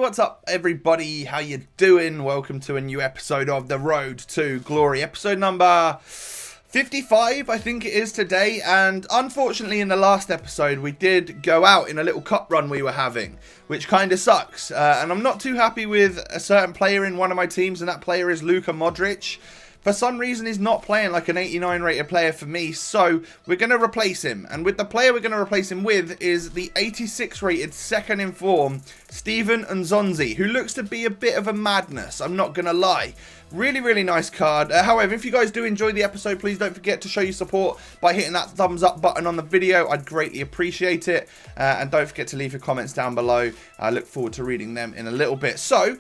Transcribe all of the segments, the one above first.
what's up everybody, how you doing? Welcome to a new episode of The Road to Glory, episode number 55 I think it is today. And unfortunately in the last episode we did go out in a little cup run we were having, which kind of sucks, and I'm not too happy with a certain player in one of my teams, and that player is Luka Modric. For some reason, he's not playing like an 89 rated player for me, so we're going to replace him. And with the player we're going to replace him with is the 86 rated second in form, Steven Nzonzi, who looks to be a bit of a madness, I'm not going to lie. Really nice card. However, if you guys do enjoy the episode, please don't forget to show your support by hitting that thumbs up button on the video. I'd greatly appreciate it. And don't forget to leave your comments down below. I look forward to reading them in a little bit. So,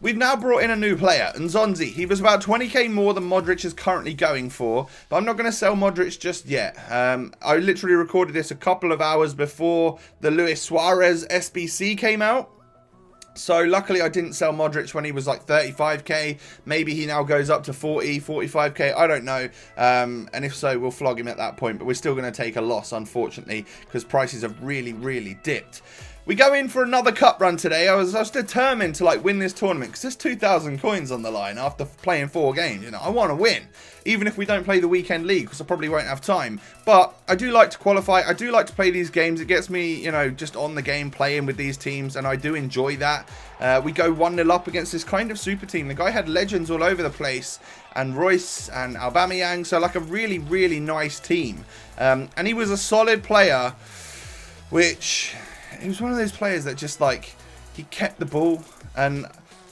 we've now brought in a new player, Nzonzi. He was about 20k more than Modric is currently going for, but I'm not going to sell Modric just yet. I literally recorded this a couple of hours before the Luis Suarez SBC came out. So luckily I didn't sell Modric when he was like 35k. Maybe he now goes up to 40, 45k. I don't know. And if so, we'll flog him at that point. But we're still going to take a loss, unfortunately, because prices have really dipped. We go in for another cup run today. I was determined to like win this tournament because there's 2,000 coins on the line after playing 4 games. You know, I want to win, even if we don't play the weekend league, because I probably won't have time. But I do like to qualify. I do like to play these games. It gets me, you know, just on the game playing with these teams, and I do enjoy that. We go 1-0 up against this kind of super team. The guy had legends all over the place, and Royce and Aubameyang, so like a really nice team. And he was a solid player, which he was one of those players that just like, he kept the ball, and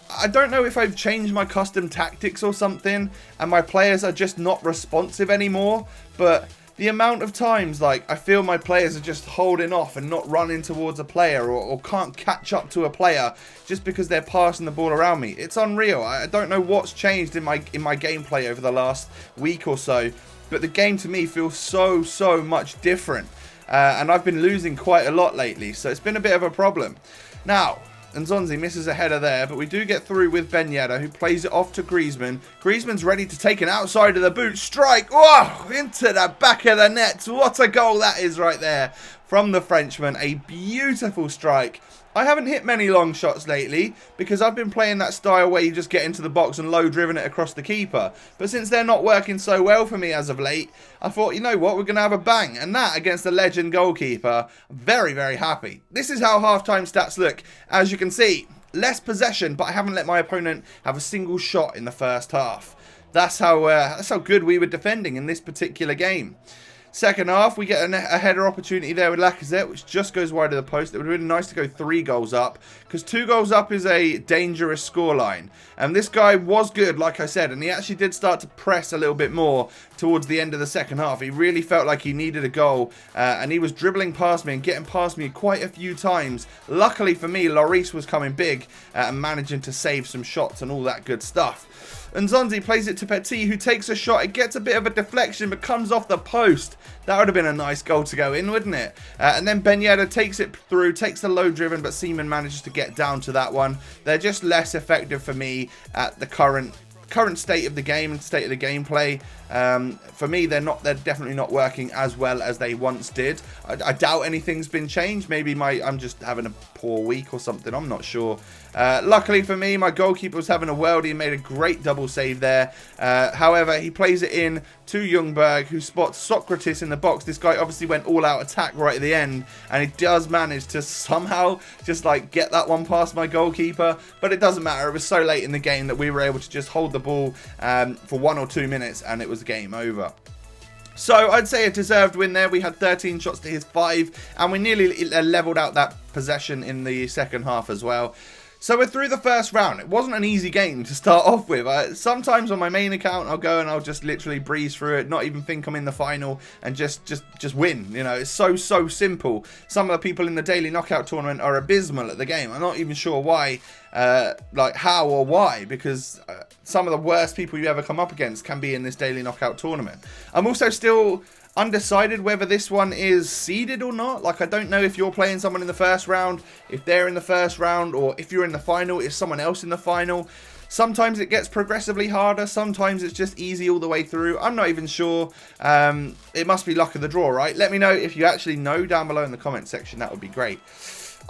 I don't know if I've changed my custom tactics or something and my players are just not responsive anymore, but the amount of times like I feel my players are just holding off and not running towards a player, or can't catch up to a player just because they're passing the ball around me. It's unreal. I don't know what's changed in my gameplay over the last week or so, but the game to me feels so much different. And I've been losing quite a lot lately, so it's been a bit of a problem. Now, Nzonzi misses a header there, but we do get through with Ben Yedder, who plays it off to Griezmann. Griezmann's ready to take an outside of the boot strike. Whoa! Into the back of the net. What a goal that is right there from the Frenchman. A beautiful strike. I haven't hit many long shots lately because I've been playing that style where you just get into the box and low driven it across the keeper. But since they're not working so well for me as of late, I thought, you know what, we're going to have a bang. And that against the legend goalkeeper, very happy. This is how halftime stats look. As you can see, less possession, but I haven't let my opponent have a single shot in the first half. That's how good we were defending in this particular game. Second half, we get a header opportunity there with Lacazette, which just goes wide of the post. It would have been nice to go 3 goals up, because 2 goals up is a dangerous scoreline. And this guy was good, like I said, and he actually did start to press a little bit more towards the end of the second half. He really felt like he needed a goal, and he was dribbling past me and getting past me quite a few times. Luckily for me, Lloris was coming big and managing to save some shots and all that good stuff. Nzonzi plays it to Petit, who takes a shot. It gets a bit of a deflection, but comes off the post. That would have been a nice goal to go in, wouldn't it? And then Ben Yedder takes it through, takes the low driven, but Seaman manages to get down to that one. They're just less effective for me at the current state of the game and state of the gameplay. For me, they're definitely not working as well as they once did. I doubt anything's been changed. Maybe I'm just having a poor week or something. I'm not sure. Luckily for me, my goalkeeper was having a worldie and made a great double save there. However, he plays it in to Ljungberg, who spots Socrates in the box. This guy obviously went all out attack right at the end, and he does manage to somehow just like get that one past my goalkeeper, but it doesn't matter. It was so late in the game that we were able to just hold the ball for 1 or 2 minutes, and it was game over. So I'd say a deserved win there. We had 13 shots to his 5, and we nearly leveled out that possession in the second half as well. So we're through the first round. It wasn't an easy game to start off with. Sometimes on my main account, I'll go and I'll just literally breeze through it, not even think I'm in the final, and just win. You know, it's so simple. Some of the people in the daily knockout tournament are abysmal at the game. I'm not even sure why, like how or why, because some of the worst people you ever come up against can be in this daily knockout tournament. I'm also still undecided whether this one is seeded or not. Like, I don't know if you're playing someone in the first round, if they're in the first round, or if you're in the final, is someone else in the final. Sometimes it gets progressively harder, sometimes it's just easy all the way through. I'm not even sure. It must be luck of the draw, right? Let me know if you actually know down below in the comment section. That would be great.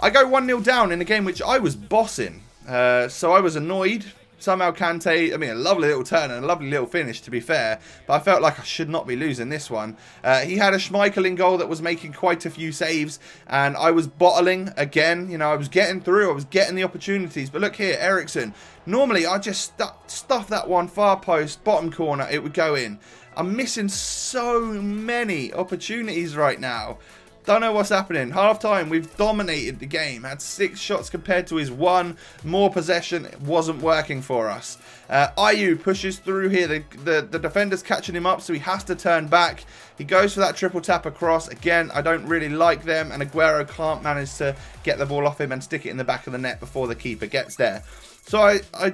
I go 1-0 down in a game which I was bossing. So I was annoyed. Somehow Kante, I mean, a lovely little turn and a lovely little finish, to be fair. But I felt like I should not be losing this one. He had a Schmeichel in goal that was making quite a few saves. And I was bottling again. You know, I was getting through. I was getting the opportunities. But look here, Eriksson. Normally, I just stuff that one far post, bottom corner. It would go in. I'm missing so many opportunities right now. Don't know what's happening. Half time, we've dominated the game. Had 6 shots compared to his 1. More possession. It wasn't working for us. Ayew pushes through here. The defender's catching him up, so he has to turn back. He goes for that triple tap across. Again, I don't really like them, and Aguero can't manage to get the ball off him and stick it in the back of the net before the keeper gets there. So I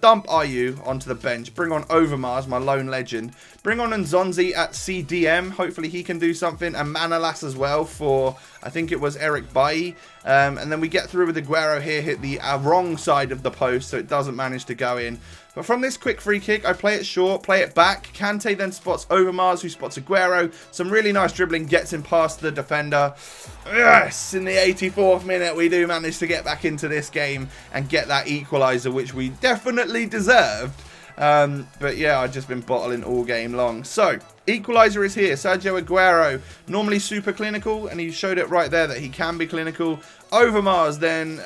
dump Ayew onto the bench, bring on Overmars, my lone legend, bring on Nzonzi at CDM, hopefully he can do something, and Manolas as well for, I think it was Eric Bailly, and then we get through with Aguero here, hit the wrong side of the post, so it doesn't manage to go in. But from this quick free kick, I play it short, play it back. Kante then spots Overmars, who spots Aguero. Some really nice dribbling, gets him past the defender. Yes, in the 84th minute, we do manage to get back into this game and get that equaliser, which we definitely deserved. But yeah, I've just been bottling all game long. So, equaliser is here. Sergio Aguero, normally super clinical, and he showed it right there that he can be clinical. Overmars then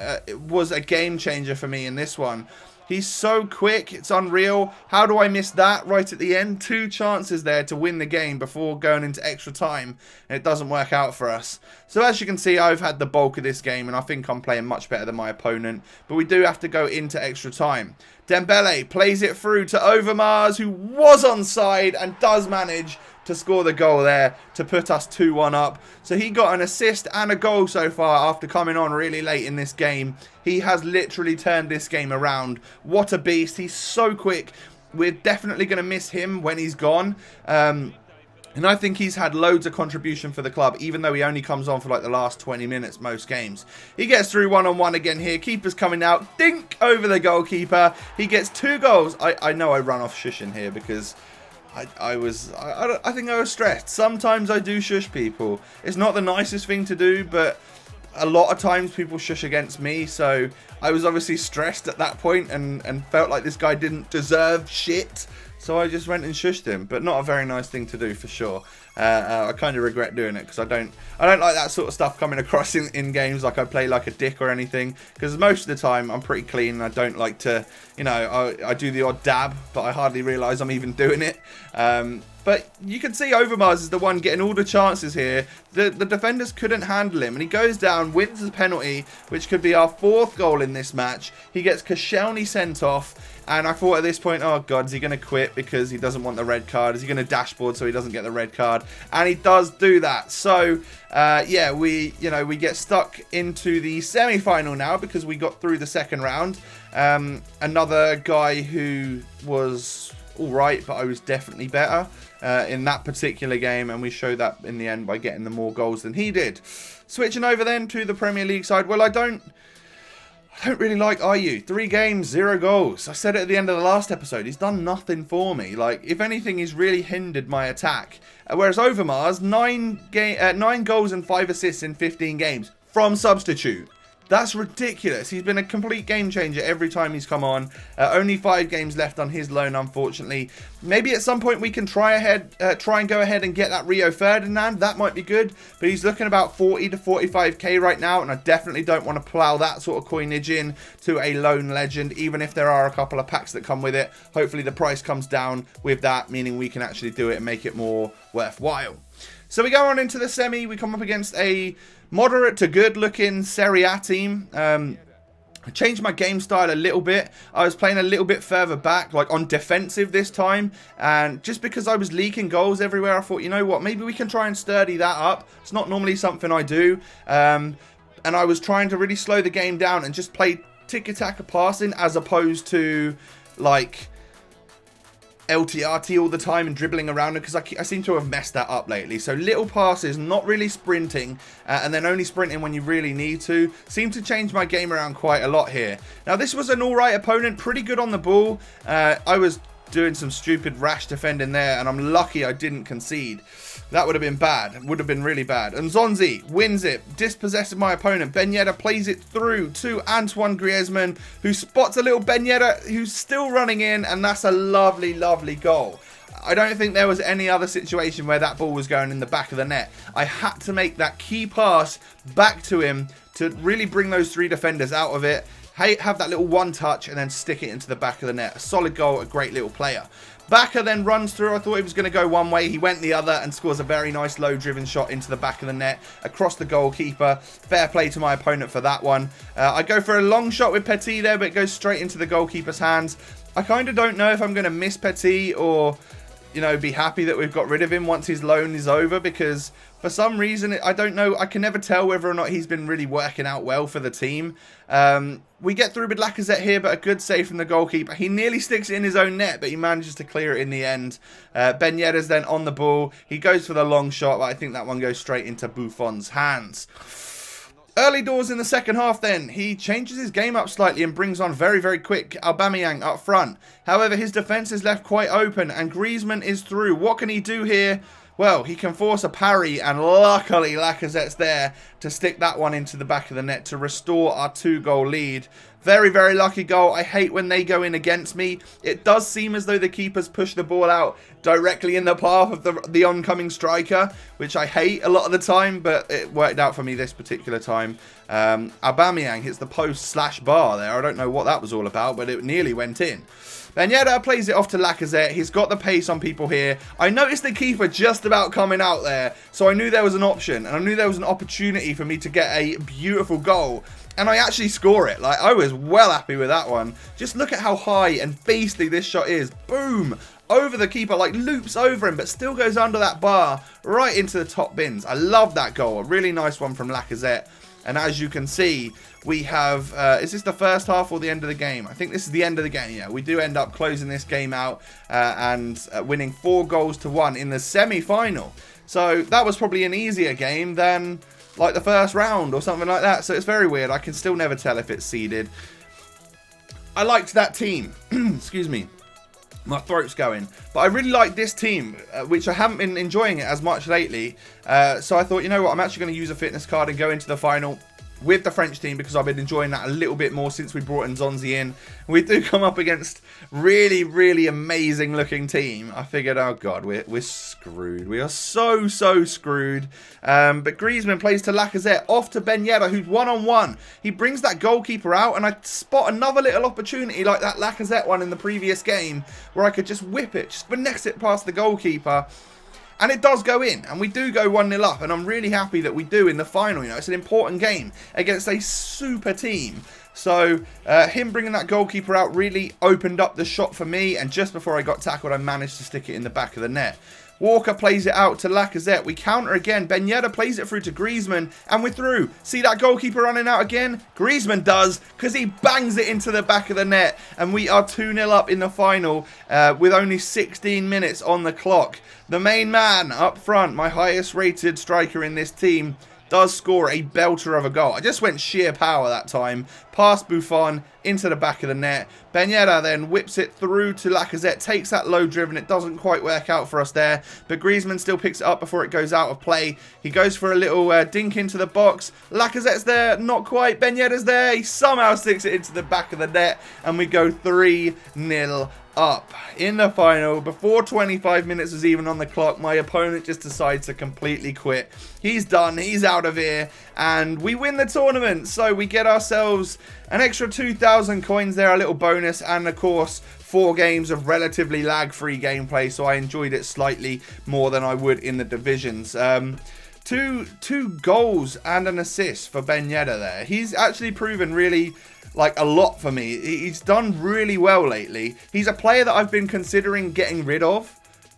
was a game changer for me in this one. He's so quick, it's unreal. How do I miss that right at the end? 2 chances there to win the game before going into extra time, and it doesn't work out for us. So as you can see, I've had the bulk of this game, and I think I'm playing much better than my opponent. But we do have to go into extra time. Dembele plays it through to Overmars, who was onside and does manage to score the goal there to put us 2-1 up. So he got an assist and a goal so far after coming on really late in this game. He has literally turned this game around. What a beast. He's so quick. We're definitely going to miss him when he's gone. And I think he's had loads of contribution for the club, even though he only comes on for like the last 20 minutes most games. He gets through one-on-one again here. Keeper's coming out. Dink over the goalkeeper. He gets 2 goals. I know I run off shushing here because I think I was stressed. Sometimes I do shush people. It's not the nicest thing to do, but a lot of times people shush against me. So I was obviously stressed at that point and felt like this guy didn't deserve shit. So I just went and shushed him, but not a very nice thing to do for sure. I kind of regret doing it because I don't like that sort of stuff coming across in games, like I play like a dick or anything. Because most of the time I'm pretty clean and I don't like to, you know, I do the odd dab, but I hardly realise I'm even doing it. But you can see Overmars is the one getting all the chances here. The defenders couldn't handle him, and he goes down, wins the penalty, which could be our 4th goal in this match. He gets Koscielny sent off. And I thought at this point, oh God, is he going to quit because he doesn't want the red card? Is he going to dashboard so he doesn't get the red card? And he does do that. So, yeah, we get stuck into the semi-final now because we got through the second round. Another guy who was all right, but I was definitely better in that particular game. And we showed that in the end by getting the more goals than he did. Switching over then to the Premier League side. Well, I don't really like Ayew. 3 games, 0 goals. I said it at the end of the last episode. He's done nothing for me. Like, if anything, he's really hindered my attack. Whereas Overmars, 9 goals and 5 assists in 15 games from substitute. That's ridiculous. He's been a complete game changer every time he's come on. Only 5 games left on his loan, unfortunately. Maybe at some point we can try and go ahead and get that Rio Ferdinand. That might be good. But he's looking about 40 to 45k right now, and I definitely don't want to plough that sort of coinage in to a loan legend, even if there are a couple of packs that come with it. Hopefully the price comes down with that, meaning we can actually do it and make it more worthwhile. So we go on into the semi. We come up against a moderate to good looking Serie A team. I changed my game style a little bit. I was playing a little bit further back, like on defensive this time. And just because I was leaking goals everywhere, I thought, you know what, maybe we can try and sturdy that up. It's not normally something I do. And I was trying to really slow the game down and just play tiki-taka passing as opposed to like LTRT all the time and dribbling around it, because I seem to have messed that up lately. So little passes, not really sprinting, and then only sprinting when you really need to. Seem to change my game around quite a lot here. Now this was an alright opponent, pretty good on the ball. I was doing some stupid rash defending there, and I'm lucky I didn't concede. That would have been bad. Would have been really bad. And Zonzi wins it, dispossesses my opponent. Ben Yedder plays it through to Antoine Griezmann, who spots a little Ben Yedder who's still running in, and that's a lovely, lovely goal. I don't think there was any other situation where that ball was going in the back of the net. I had to make that key pass back to him to really bring those 3 defenders out of it. Have that little one touch and then stick it into the back of the net. A solid goal, a great little player. Baka then runs through. I thought he was going to go one way. He went the other and scores a very nice low-driven shot into the back of the net across the goalkeeper. Fair play to my opponent for that one. I go for a long shot with Petit there, but it goes straight into the goalkeeper's hands. I kind of don't know if I'm going to miss Petit or, you know, be happy that we've got rid of him once his loan is over, because for some reason, I don't know, I can never tell whether or not he's been really working out well for the team. We get through with Lacazette here, but a good save from the goalkeeper. He nearly sticks it in his own net, but he manages to clear it in the end. Ben Yedder's then on the ball. He goes for the long shot, but I think that one goes straight into Buffon's hands. Early doors in the second half then, he changes his game up slightly and brings on very, very quick Aubameyang up front. However, his defence is left quite open and Griezmann is through. What can he do here? Well, he can force a parry, and luckily Lacazette's there to stick that one into the back of the net to restore our 2-goal lead. Very, very lucky goal. I hate when they go in against me. It does seem as though the keepers push the ball out directly in the path of the oncoming striker, which I hate a lot of the time, but it worked out for me this particular time. Aubameyang hits the post/bar there. I don't know what that was all about, but it nearly went in. Ben Yedder plays it off to Lacazette. He's got the pace on people here. I noticed the keeper just about coming out there, so I knew there was an option, and I knew there was an opportunity for me to get a beautiful goal. And I actually score it. Like, I was well happy with that one. Just look at how high and beastly this shot is. Boom! Over the keeper, like loops over him, but still goes under that bar, right into the top bins. I love that goal. A really nice one from Lacazette. And as you can see, we have, is this the first half or the end of the game? I think this is the end of the game, yeah. We do end up closing this game out and winning 4-1 in the semi-final. So that was probably an easier game than like the first round or something like that. So it's very weird. I can still never tell if it's seeded. I liked that team. Excuse me. My throat's going. But I really like this team, which I haven't been enjoying it as much lately. So I thought, you know what, I'm actually going to use a fitness card and go into the final with the French team, because I've been enjoying that a little bit more since we brought in Zonzi in. We do come up against really, really amazing looking team. I figured, oh God, we're screwed. We are so screwed. But Griezmann plays to Lacazette, off to Ben Yedder, who's one-on-one. He brings that goalkeeper out, and I spot another little opportunity like that Lacazette one in the previous game, where I could just whip it, just finesse it past the goalkeeper. And it does go in, and we do go 1-0 up, and I'm really happy that we do in the final. You know, it's an important game against a super team. So, him bringing that goalkeeper out really opened up the shot for me, and just before I got tackled, I managed to stick it in the back of the net. Walker plays it out to Lacazette. We counter again. Ben Yedder plays it through to Griezmann, and we're through. See that goalkeeper running out again? Griezmann does, because he bangs it into the back of the net, and we are 2-0 up in the final with only 16 minutes on the clock. The main man up front, my highest rated striker in this team, does score a belter of a goal. I just went sheer power that time. Past Buffon into the back of the net. Ben Yedder then whips it through to Lacazette. Takes that low driven. It doesn't quite work out for us there. But Griezmann still picks it up before it goes out of play. He goes for a little dink into the box. Lacazette's there. Not quite. Ben Yedder's there. He somehow sticks it into the back of the net. And we go 3-0 up in the final. Before 25 minutes was even on the clock, my opponent just decides to completely quit. He's done. He's out of here. And we win the tournament. So we get ourselves an extra 2,000 coins there, a little bonus, and of course 4 games of relatively lag-free gameplay, so I enjoyed it slightly more than I would in the divisions. Two goals and an assist for Ben Yedder there. He's actually proven really like a lot for me. He's done really well lately. He's a player that I've been considering getting rid of,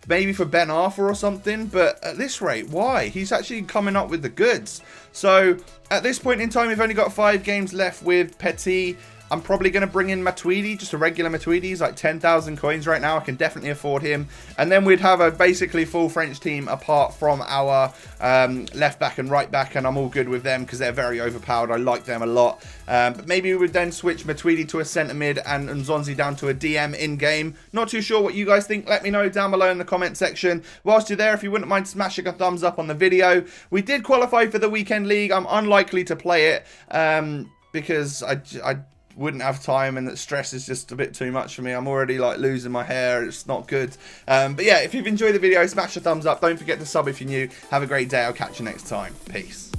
maybe for Ben Arthur or something, but at this rate, why? He's actually coming up with the goods. So At this point in time, we've only got 5 games left with Petit. I'm probably going to bring in Matuidi, just a regular Matuidi. He's like 10,000 coins right now. I can definitely afford him. And then we'd have a basically full French team apart from our left back and right back. And I'm all good with them because they're very overpowered. I like them a lot. But maybe we would then switch Matuidi to a centre mid and Nzonzi down to a DM in-game. Not too sure what you guys think. Let me know down below in the comment section. Whilst you're there, if you wouldn't mind smashing a thumbs up on the video. We did qualify for the weekend league. I'm unlikely to play it because I wouldn't have time, and that stress is just a bit too much for me. I'm already like losing my hair. It's not good. But yeah, if you've enjoyed the video, smash a thumbs up. Don't forget to sub if you're new. Have a great day. I'll catch you next time. Peace.